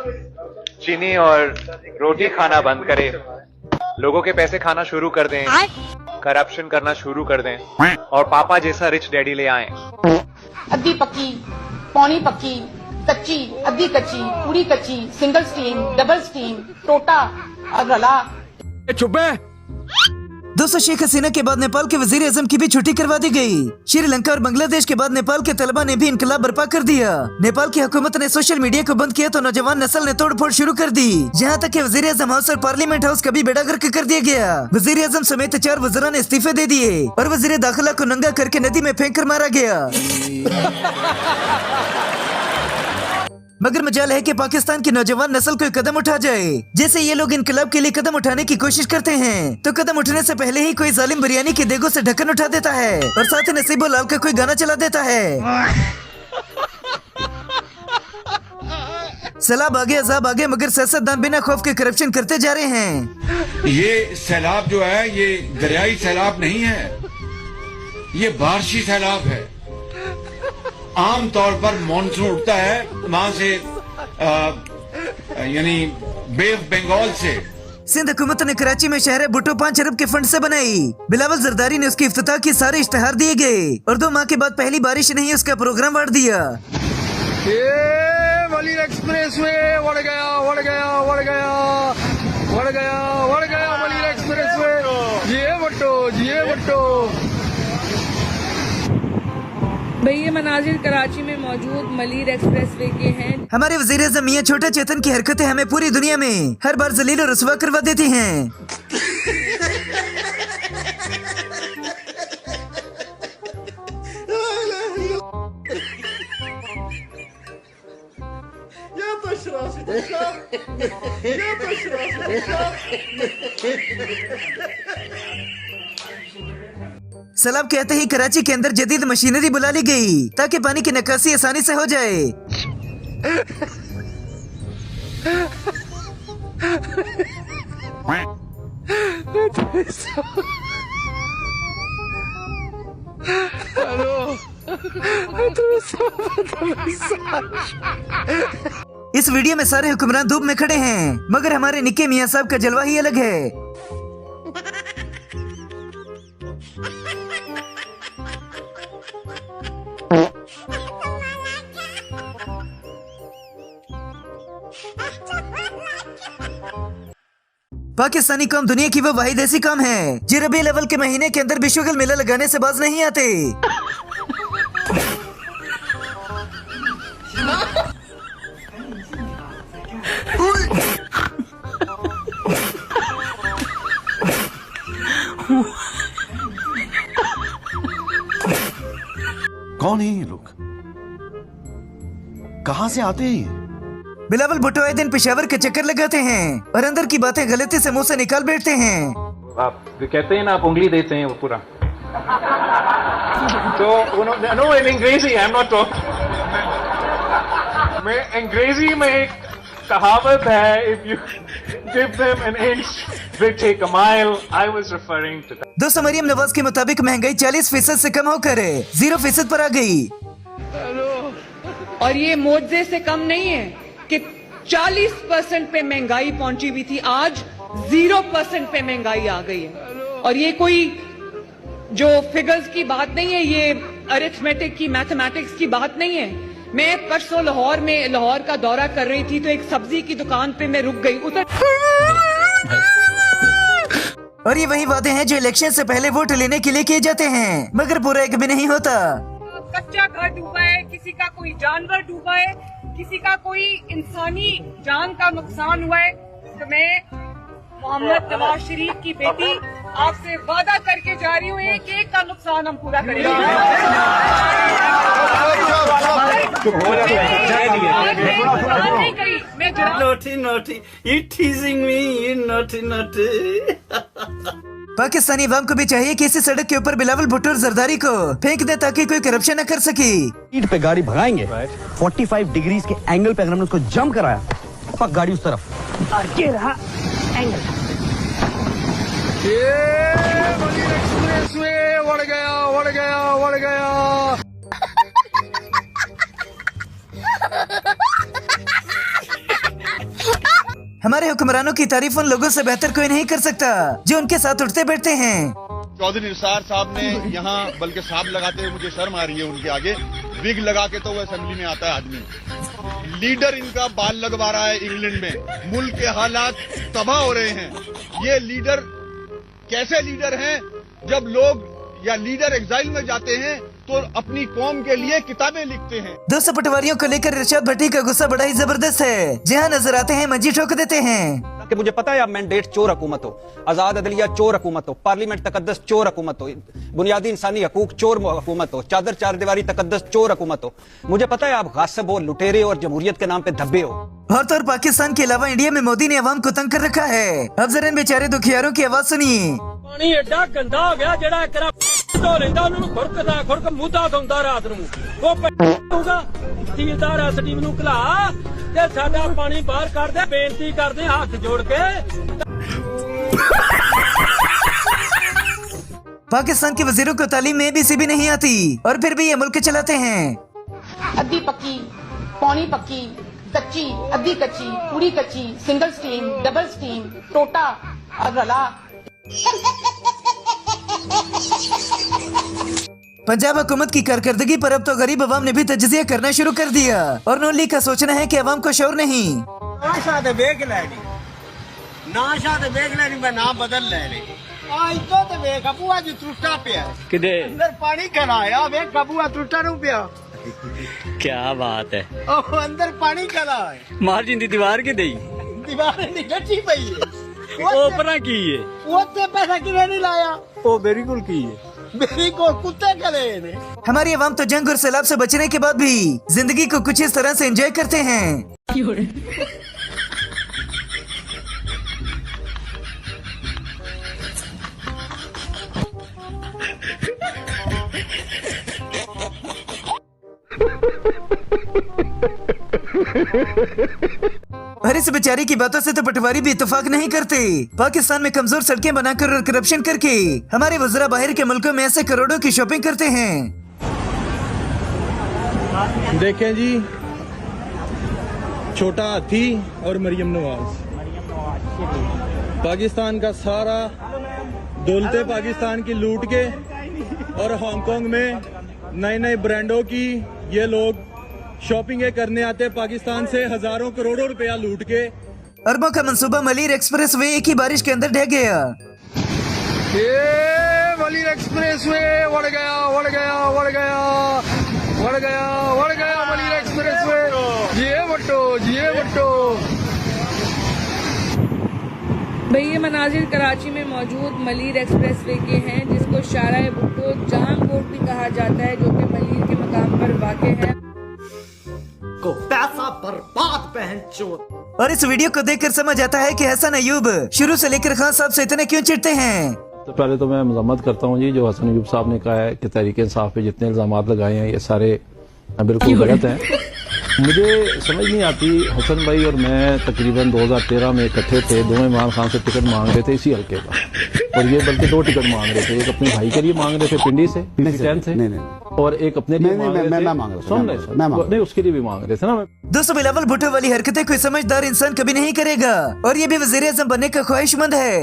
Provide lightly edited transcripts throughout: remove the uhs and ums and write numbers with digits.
चीनी और रोटी खाना बंद करें, लोगों के पैसे खाना शुरू कर दें, करप्शन करना शुरू कर दें और पापा जैसा रिच डैडी ले आए। अद्धी पक्की, पौनी पक्की, कच्ची, अद्धी कच्ची, पूरी कच्ची, सिंगल स्टीम, डबल स्टीम, टोटा और रला। चुप है। दोस्तों, शेख हसीना के बाद नेपाल के वजीर आजम की भी छुट्टी करवा दी गई। श्रीलंका और बांग्लादेश के बाद नेपाल के तलबा ने भी इनकलाब बर्पा कर दिया। नेपाल की हुकूमत ने सोशल मीडिया को बंद किया तो नौजवान नस्ल ने तोड़ फोड़ शुरू कर दी। जहां तक कि वजीर आजम हाउस और पार्लियामेंट हाउस का भी बेड़ा गर्क कर दिया गया। वजीर आजम समेत 4 वज़रा ने इस्तीफे दे दिए और वजीर दाखिला को नंगा करके नदी में फेंक कर मारा गया। मगर मजाल है कि पाकिस्तान की नौजवान नस्ल कोई कदम उठा जाए। जैसे ये लोग इनकलाब के लिए कदम उठाने की कोशिश करते हैं तो कदम उठने से पहले ही कोई जालिम बिरयानी की देगों से ढक्कन उठा देता है और साथ ही नसीबो लाल का कोई गाना चला देता है। सैलाब आगे अजाब आगे, मगर सियासतदान बिना खौफ के करप्शन करते जा रहे हैं। ये सैलाब जो है ये दरियाई सैलाब नहीं है, ये बारिशी सैलाब है। आम तौर पर मानसून उठता है वहां से यानी बे ऑफ बंगाल से। सिंध हुकूमत ने कराची में शहर भुट्टो 5 अरब के फंड से बनाई। बिलावल जरदारी ने उसकी इफ्तिताह की सारे इश्तेहार दिए गए और 2 माह के बाद पहली बारिश ने ही उसका प्रोग्राम बांट दिया। वली एक्सप्रेसवे उड़ गया उड़ गया उड़ गया उड़ गया उड़ गया वली एक्सप्रेसवे। जिए भुट्टो, जिए भुट्टो। भाई ये मनाजिर कराची में मौजूद मलीर एक्सप्रेसवे के हैं। हमारे वजीर आज़म मियां छोटा चेतन की हरकतें हमें पूरी दुनिया में हर बार जलील और रुसवा करवा देती हैं। सलाब कहते ही कराची के अंदर जदीद मशीनरी बुला ली गई ताकि पानी की निकासी आसानी से हो जाए। इस वीडियो में सारे हुक्मरान धूप में खड़े हैं मगर हमारे निक्के मियां साहब का जलवा ही अलग है। पाकिस्तानी कौम दुनिया की वो वाहिद ऐसी कौम है जो रबीउल अव्वल के महीने के अंदर विश्वगल मेला लगाने से बाज नहीं आते। कौन है ये लोग? कहां से आते हैं ये? बिलावल भुट्टो आए दिन पेशावर के चक्कर लगाते हैं और अंदर की बातें गलती से मुंह से निकाल बैठते हैं। आप कहते हैं ना, आप उंगली देते हैं वो पूरा। तो नो इन अंग्रेजी आई एम नॉट टॉक। मैं अंग्रेजी में एक कहावत है, if you give them an inch they take a mile. I was referring to that. दोस्तों, मरियम नवाज के मुताबिक महंगाई 40% से कम होकर 0% पर आ गई। और ये मुआवजे से कम नहीं है कि 40% पे महंगाई पहुंची हुई थी, आज 0% पे महंगाई आ गई है। और ये कोई जो फिगर्स की बात नहीं है, ये अरिथमेटिक की, मैथमेटिक्स की बात नहीं है। मैं परसों लाहौर का दौरा कर रही थी तो एक सब्जी की दुकान पे मैं रुक गई। और ये वही वादे हैं जो इलेक्शन से पहले वोट लेने के लिए किए जाते हैं मगर पूरा एक भी नहीं होता। कच्चा घर डूबा है, किसी का कोई जानवर डूबा है, किसी का कोई इंसानी जान का नुकसान हुआ है। तो मैं मोहम्मद नवाज शरीफ की बेटी आपसे वादा करके जा रही हूँ, एक का नुकसान हम पूरा करेंगे। Naughty, naughty. You teasing me, you naughty, naughty. Pakistani अवाम को भी चाहिए कि इसी सड़क के ऊपर बिलावल भुट्टो और जरदारी को फेंक दे ताकि कोई करप्शन न कर सके। स्पीड पे गाड़ी भगाएंगे, 45 डिग्रीज के एंगल पे अगर हमने उसको जंप कराया, पक गाड़ी उस तरफ और ये रहा एंगल। ये वली एक्सप्रेसवे उड़ गया उड़ गया उड़ गया। हमारे हुक्मरानों की तारीफ उन लोगों से बेहतर कोई नहीं कर सकता जो उनके साथ उठते बैठते हैं। चौधरी निसार साहब ने यहाँ बल्कि साहब लगाते हुए मुझे शर्म आ रही है उनके आगे, विग लगा के तो वो असेंबली में आता है आदमी। लीडर इनका बाल लगवा रहा है इंग्लैंड में, मुल्क के हालात तबाह हो रहे हैं। ये लीडर कैसे लीडर हैं जब लोग या लीडर एग्जाइल में जाते हैं तो अपनी कौम के लिए किताबें लिखते हैं। 200 पटवारियों को लेकर इरशाद भट्टी का गुस्सा बड़ा ही जबरदस्त है। जहाँ नजर आते हैं मंजी ठोक देते हैं कि मुझे पता है अब मैंडेट चोर हुकूमत हो, आजाद अदलिया चोर हुकूमत हो, पार्लियामेंट तकद्दस चोर हुकूमत हो, बुनियादी इंसानी हकूक चोर हुकूमत हो, चादर चार दीवारी तकद्दस चोर हुकूमत हो। मुझे पता है आप गासिब हो, लुटेरे और जमहूरियत के नाम पे धब्बे हो। और तो और पाकिस्तान के अलावा इंडिया में मोदी ने अवाम को तंग कर रखा है। अब जरा इन बेचारे दुखियारों की आवाज सुनिए। पानी एडा गंदा हो गया जेड़ा करा धो लेंदा उन्होंने खुरक मुद्दा धोंदा रात ਨੂੰ ਉਹ ਪਊਗਾ ਤਹਿਸੀਲਦਾਰ ਐਸਡੀ ਨੂੰ ਘਲਾ ਤੇ ਸਾਡਾ ਪਾਣੀ ਬਾਹਰ ਕੱਢ ਦੇ, ਬੇਨਤੀ ਕਰਦੇ ਹੱਥ ਜੋੜ ਕੇ। पाकिस्तान के वजीरों को तालीम में ABCD नहीं आती और फिर भी ये मुल्क चलाते हैं। अद्धी पक्की, पौनी पक्की, कच्ची, अद्धी कच्ची, पूरी कच्ची, सिंगल स्टीम, डबल स्टीम, टोटा और रला। पंजाब हुकूमत की कारकर्दगी पर अब तो गरीब अवाम ने भी तजिया करना शुरू कर दिया और नून लीग का सोचना है कि अवाम को शौर नहीं। नाशा ते वेख लैनी, नाशा ते वेख लैनी, मैं नाम बदल लैने। आज तो वेख अबूआ जी त्रुटा पिया किदे अंदर पानी खलाया, वेख अबूआ त्रुटा नु पिया। क्या बात है, ओ अंदर पानी खला है, मार जिंदी दीवार के दई दीवार नहीं गच्ची पई है। ओपरा की है वो ते पैसा किने नहीं लाया, ओ मेरी कुल की है, मेरी को कुत्ते खले ने। हमारी अवाम तो जंग और सैलाब से बचने के बाद भी जिंदगी को कुछ इस तरह से एंजॉय करते हैं। और इस बेचारी की बातों से तो पटवारी भी इत्तेफाक नहीं करते। पाकिस्तान में कमजोर सड़कें बनाकर और करप्शन करके हमारे वज़रा बाहर के मुल्कों में ऐसे करोड़ों की शॉपिंग करते हैं। देखें जी, छोटा हाथी और मरियम नवाज, पाकिस्तान का सारा दौलते पाकिस्तान की लूट के और हांगकांग में नए नए ब्रांडों की ये लोग शॉपिंग करने आते पाकिस्तान से हजारों करोड़ों रुपया लूट के। अरबों का मंसूबा मलिर एक्सप्रेस वे एक ही बारिश के अंदर ढह गया। ये मलिर एक्सप्रेस वे उड़ गया, उड़ गया, उड़ गया, उड़ गया, उड़ गया मलिर एक्सप्रेस वे। जिए भुट्टो, जिए भुट्टो। भाई ये मनाजिर कराची में मौजूद मलिर एक्सप्रेस वे के हैं, जिसको शारा भुट्टो जाम कोट भी कहा जाता है, जो कि मलिर के मकाम पर वाक़ है। को पैसा बर्बाद पहन चोर। और इस वीडियो को देखकर समझ आता है कि हसन अयूब शुरू से लेकर खान साहब से इतने क्यों चिढ़ते हैं। तो पहले तो मैं मजम्मत करता हूँ जी, जो हसन अयूब साहब ने कहा है कि तहरीक इंसाफ पे जितने इल्जामात लगाए हैं ये सारे बिल्कुल गलत हैं। मुझे समझ नहीं आती, हसन भाई और मैं तकरीबन 2013 में इकट्ठे थे, दोनों इमरान खान से टिकट मांग रहे थे इसी हल्के का, और ये बल्कि 2 टिकट मांग रहे थे। एक अपने भाई के लिए मांग रहे थे पिंडी से, और एक अपने लिए मांग रहे थे, सुन रहे नहीं, उसके लिए भी मांग रहे थे ना। दोस्तों, बिलावल भुट्टो वाली हरकतें कोई समझदार इंसान कभी नहीं करेगा और ये भी वजीर आज़म बनने का ख्वाहिशमंद है।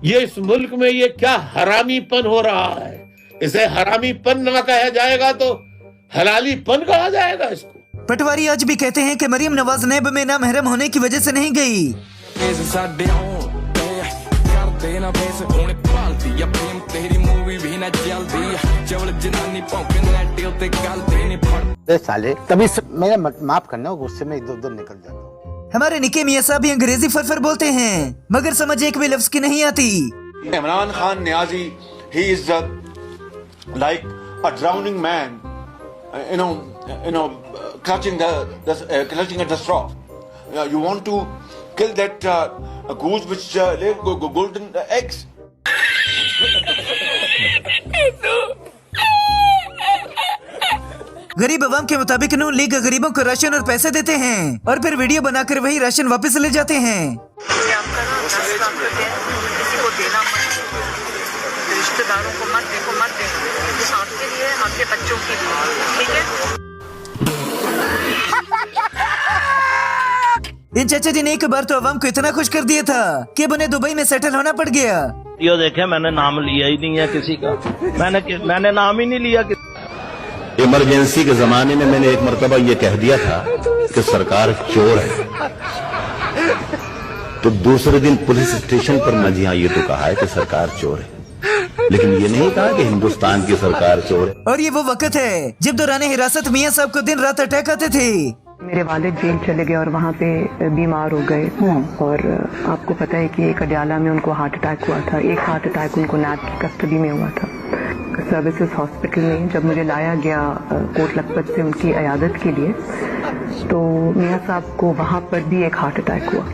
ये इस मुल्क में ये क्या हरामीपन हो रहा है, इसे हरामीपन न कहा जाएगा तो हलालीपन कहा जाएगा इसको। पटवारी आज भी कहते हैं कि मरियम नवाज नैब में नामहरम होने की वजह से नहीं गई। साले तभी मेरा माफ करना, गुस्से में इधर उधर निकल जाता हूँ। हमारे निके मियां साहब भी अंग्रेजी फरफर बोलते हैं, मगर समझ एक भी लफ्ज की नहीं आती। Imran Khan Niazi, he is like a drowning man, clutching at the straw. You want to kill that goose which lay golden eggs. गरीब अवाम के मुताबिक नून लीग गरीबों को राशन और पैसे देते हैं और फिर वीडियो बनाकर वही राशन वापस ले जाते हैं। किसी को देना मत, रिश्तेदारों को मत देखो, मत देना। ये आपके लिए, आपके बच्चों के लिए, ठीक है। इन चाचा जी ने एक बार तो अवाम को इतना खुश कर दिया था कि अब उन्हें दुबई में सेटल होना पड़ गया। ये देखे, मैंने नाम लिया ही नहीं है किसी का, मैंने नाम ही नहीं लिया। इमरजेंसी के जमाने में मैंने एक मर्तबा ये कह दिया था कि सरकार चोर है, तो दूसरे दिन पुलिस स्टेशन पर मैं जी हाँ ये तो कहा है कि सरकार चोर है, लेकिन ये नहीं कहा कि हिंदुस्तान की सरकार चोर है। और ये वो वक्त है जब दौरान हिरासत मियां साहब को दिन रात अटैक आते थे। मेरे वालिद जेल चले गए और वहाँ पे बीमार हो गए, और आपको पता है कि एक अडयाला में उनको हार्ट अटैक हुआ था। एक हार्ट अटैक उनको नैब की कस्टडी में हुआ था, सर्विसेज हॉस्पिटल में। जब मुझे लाया गया कोट लखपत से उनकी अयादत के लिए, तो मियां साहब को वहाँ पर भी एक हार्ट अटैक हुआ।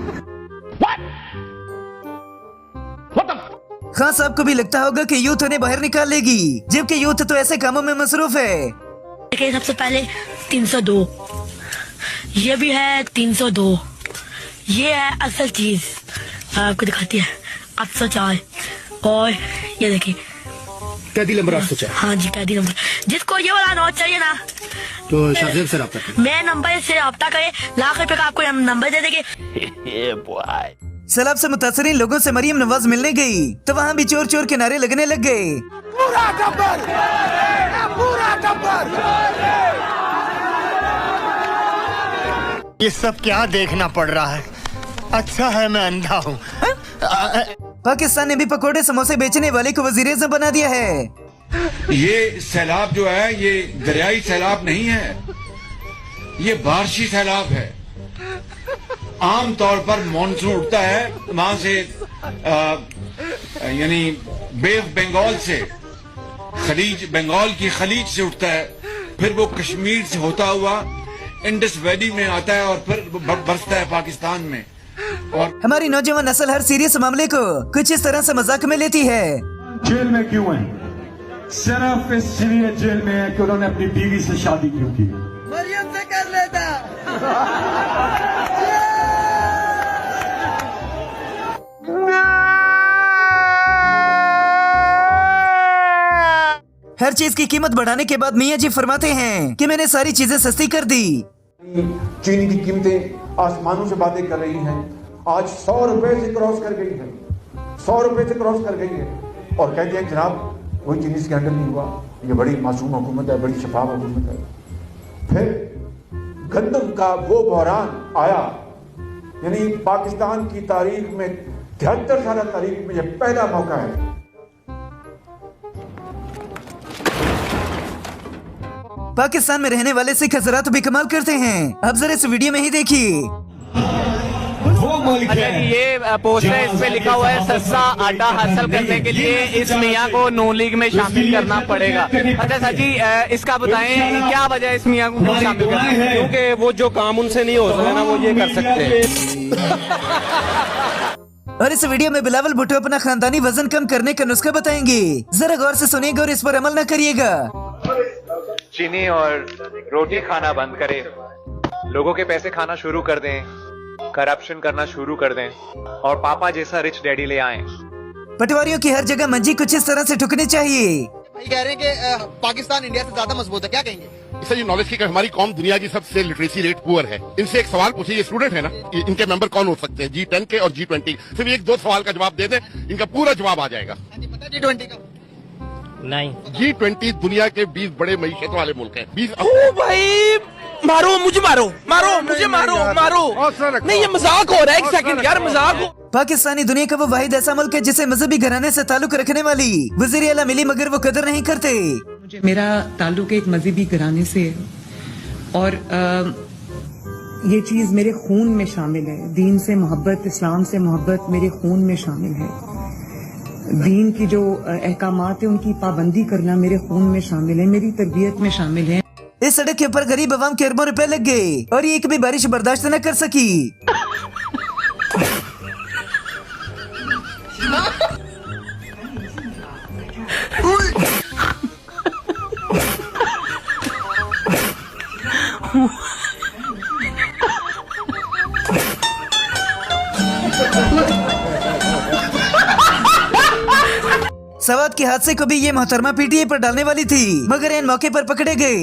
खान साहब को भी लगता होगा कि यूथ उन्हें बाहर निकाल लेगी, जबकि यूथ तो ऐसे कामों में मसरूफ है। सबसे पहले 302, ये भी है 302, ये है असल चीज, आपको दिखाती है 804, और ये देखिए कैदी नंबर 804। हाँ जी, कैदी नंबर। जिसको ये वाला नोट चाहिए ना, तो शाहजेब से रब्ता करें। मैं नंबर से रब्ता करे, ₹1,00,000 का आपको हम नंबर दे देंगे। सैलाब से मुतासरीन लोगों से मरियम नवाज मिलने गई तो वहाँ भी चोर चोर के नारे लगने लग गए। पूरा गब्बर, पूरा गब्बर। ये सब क्या देखना पड़ रहा है? अच्छा है मैं अंधा हूँ। पाकिस्तान ने भी पकोड़े समोसे बेचने वाले को वजीर-ए-आज़म बना दिया है। ये सैलाब जो है ये दरियाई सैलाब नहीं है, ये बारिशी सैलाब है। आम तौर पर मॉनसून उठता है वहां से यानी बे ऑफ बंगाल से, खलीज, बंगाल की खलीज से उठता है, फिर वो कश्मीर से होता हुआ इंडस वैली में आता है और फिर बरसता है पाकिस्तान में। और हमारी नौजवान नस्ल हर सीरियस मामले को कुछ इस तरह से मजाक में लेती है। जेल में क्यों है? सिर्फ इसलिए जेल में है कि उन्होंने अपनी बीवी से शादी क्यों की। मरियम से कर लेता। हर चीज की कीमत बढ़ाने के बाद मियाँ जी फरमाते हैं कि मैंने सारी चीजें सस्ती कर दी। चीनी की कीमतें आसमानों से बातें कर रही हैं, आज 100 रुपए से क्रॉस कर गई है, 100 रुपए से क्रॉस कर गई है, और कहते हैं जनाब कोई चीनी स्कैंडल नहीं हुआ, ये बड़ी मासूम हुकूमत है, बड़ी शफाफ हुकूमत है। फिर गंदम का वो बहरान आया, यानी पाकिस्तान की तारीख में 73 साल तारीख में यह पहला मौका है। पाकिस्तान में रहने वाले सिख हजरात भी कमाल करते हैं, अब जरा इस वीडियो में ही देखिए। अच्छा जी, ये पोस्टर है, इस पे लिखा हुआ है सस्ता आटा हासिल करने के लिए इस मियाँ को नून लीग में शामिल करना पड़ेगा। अच्छा सर जी, इसका बताएं क्या वजह है इस मियाँ को शामिल करना? क्योंकि वो जो काम उनसे नहीं हो सकता ना, वो ये कर सकते हैं। और इस वीडियो में बिलावल भुट्टो अपना खानदानी वजन कम करने का नुस्खा बताएंगे, जरा गौर से सुनिएगा और इस पर अमल न करिएगा। चीनी और रोटी खाना बंद करें, लोगों के पैसे खाना शुरू कर दें, करप्शन करना शुरू कर दें और पापा जैसा रिच डैडी ले आएं। पटवारियों की हर जगह मंजी कुछ इस तरह से ठुकनी चाहिए। कह रहे हैं कि पाकिस्तान इंडिया से ज्यादा मजबूत है, क्या कहेंगे? इससे ये नॉलेज की कि हमारी कौम दुनिया की सबसे लिटरेसी रेट पुअर है। इनसे एक सवाल पूछिए, ये स्टूडेंट है ना, इनके मेंबर कौन हो सकते हैं G10 के और G20? सिर्फ एक दो सवाल का जवाब दे दें, इनका पूरा जवाब आ जाएगा। G20 का नहीं, G20 दुनिया के 20 बड़े मईशत वाले मुल्क हैं। 20 भाई मारो मुझे, मारो मुझे, मारो नहीं, ये मजाक हो रहा है। एक सेकंड यार, मजाक हो। पाकिस्तानी दुनिया का वो वाहिद ऐसा मुल्क है जिसे मजहबी घराने से ताल्लुक रखने वाली वज़ीर आला मिली, मगर वो कदर नहीं करते। मुझे मेरा ताल्लुक एक मजहबी घराने से है और ये चीज मेरे खून में शामिल है। दीन से मोहब्बत, इस्लाम से मोहब्बत मेरे खून में शामिल है। दीन की जो अहकामात है उनकी पाबंदी करना मेरे खून में शामिल है, मेरी तरबियत में शामिल है। इस सड़क के ऊपर गरीब अवाम के अरबों रुपए लग गए और ये एक भी बारिश बर्दाश्त न कर सकी। सवाद के हादसे को भी ये मोहतरमा पीटीए पर डालने वाली थी, मगर इन मौके पर पकड़े गए।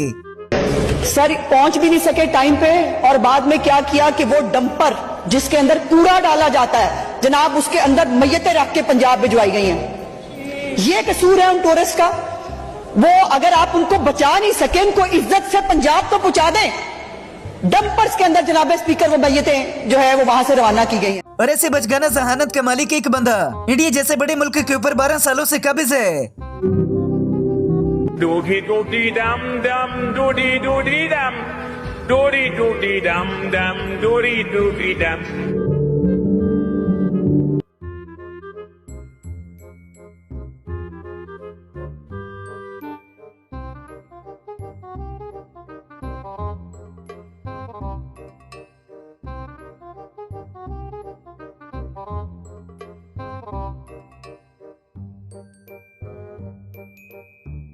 सर पहुंच भी नहीं सके टाइम पे, और बाद में क्या किया कि वो डंपर जिसके अंदर कूड़ा डाला जाता है जनाब, उसके अंदर मैयतें रख के पंजाब भिजवाई गई हैं। ये कसूर है उन टूरिस्ट का। वो अगर आप उनको बचा नहीं सके, उनको इज्जत से पंजाब तो पहुंचा दें। डंपर्स के अंदर जनाब स्पीकर वो मैयतें जो है वो वहां से रवाना की गई हैं। और ऐसे बचगाना जहानत का मालिक एक बंदा इंडिया जैसे बड़े मुल्क के ऊपर 12 सालों से काबिज है। डोडी डोडी डम डम डोडी डोडी डम डोडी डोडी डम डम डोडी डोडी डम।